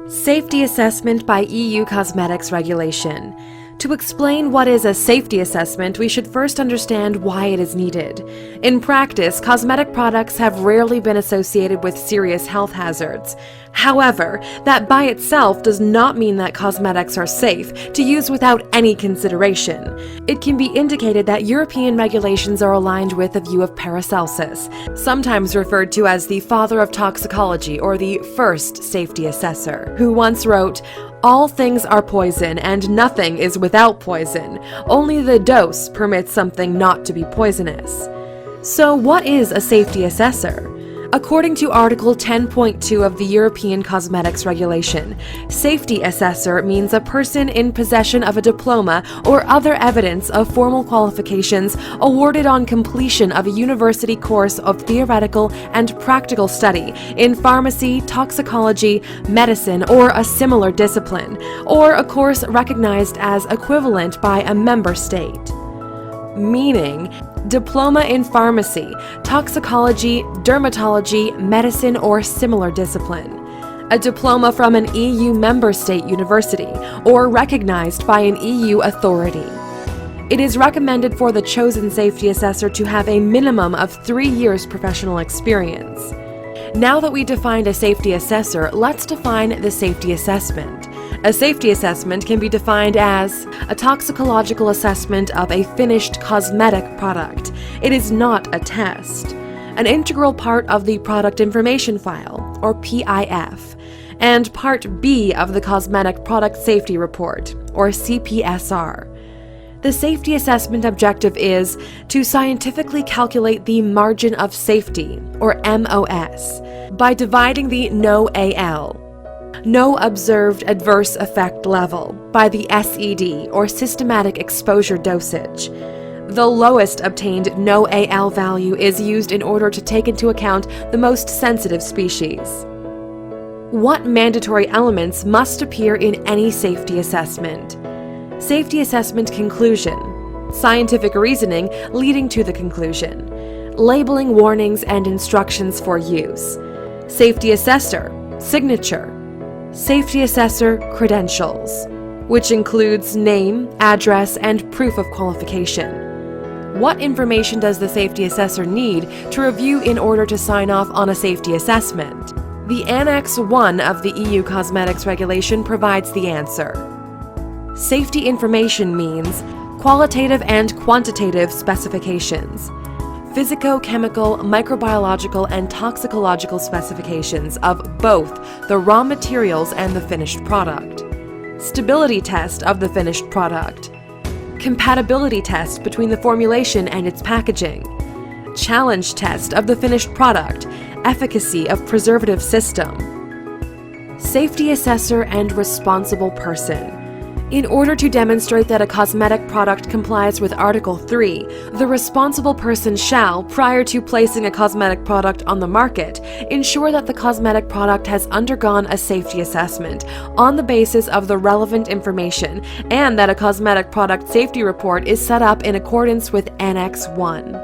Safety assessment by EU cosmetics regulation. To explain what is a safety assessment, we should first understand why it is needed. In practice, cosmetic products have rarely been associated with serious health hazards. However, that by itself does not mean that cosmetics are safe to use without any consideration. It can be indicated that European regulations are aligned with a view of Paracelsus, sometimes referred to as the father of toxicology or the first safety assessor, who once wrote, "All things are poison, and nothing is without poison. Only the dose permits something not to be poisonous." So what is a safety assessor? According to Article 10.2 of the European Cosmetics Regulation, safety assessor means a person in possession of a diploma or other evidence of formal qualifications awarded on completion of a university course of theoretical and practical study in pharmacy, toxicology, medicine, or a similar discipline, or a course recognized as equivalent by a member state. Meaning, diploma in pharmacy, toxicology, dermatology, medicine, or similar discipline. A diploma from an EU member state university, or recognized by an EU authority. It is recommended for the chosen safety assessor to have a minimum of 3 years professional experience. Now that we defined a safety assessor, let's define the safety assessment. A safety assessment can be defined as a toxicological assessment of a finished cosmetic product. It is not a test. An integral part of the product information file, or PIF, and Part B of the Cosmetic Product Safety Report, or CPSR. The safety assessment objective is to scientifically calculate the margin of safety, or MOS, by dividing the NO-AL, No Observed Adverse Effect Level, by the SED, or Systematic Exposure Dosage. The lowest obtained NO-AL value is used in order to take into account the most sensitive species. What mandatory elements must appear in any safety assessment? Safety assessment conclusion. Scientific reasoning leading to the conclusion. Labeling warnings and instructions for use. Safety assessor. Signature. Safety assessor credentials, which includes name, address, and proof of qualification. What information does the safety assessor need to review in order to sign off on a safety assessment? The Annex 1 of the EU Cosmetics Regulation provides the answer. Safety information means qualitative and quantitative specifications, physico-chemical, microbiological, and toxicological specifications of both the raw materials and the finished product, stability test of the finished product, compatibility test between the formulation and its packaging, challenge test of the finished product, efficacy of preservative system. Safety assessor and responsible person. In order to demonstrate that a cosmetic product complies with Article 3, the responsible person shall, prior to placing a cosmetic product on the market, ensure that the cosmetic product has undergone a safety assessment on the basis of the relevant information and that a cosmetic product safety report is set up in accordance with Annex 1.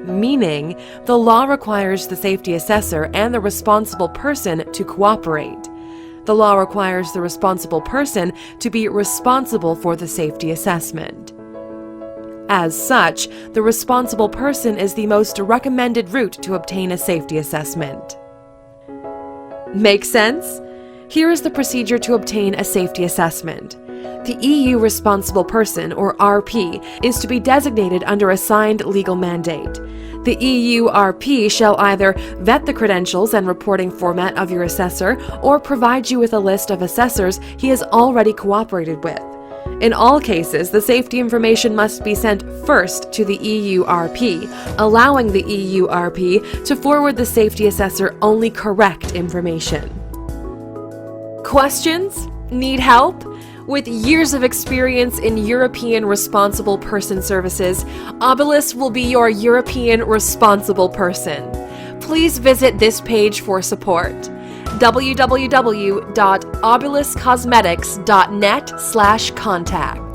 Meaning, the law requires the safety assessor and the responsible person to cooperate. The law requires the responsible person to be responsible for the safety assessment. As such, the responsible person is the most recommended route to obtain a safety assessment. Make sense? Here is the procedure to obtain a safety assessment. The EU responsible person, or RP, is to be designated under a signed legal mandate. The EU RP shall either vet the credentials and reporting format of your assessor or provide you with a list of assessors he has already cooperated with. In all cases, the safety information must be sent first to the EU RP, allowing the EU RP to forward the safety assessor only correct information. Questions? Need help? With years of experience in European Responsible Person services, Obelisk will be your European Responsible Person. Please visit this page for support. www.obeliskcosmetics.net/contact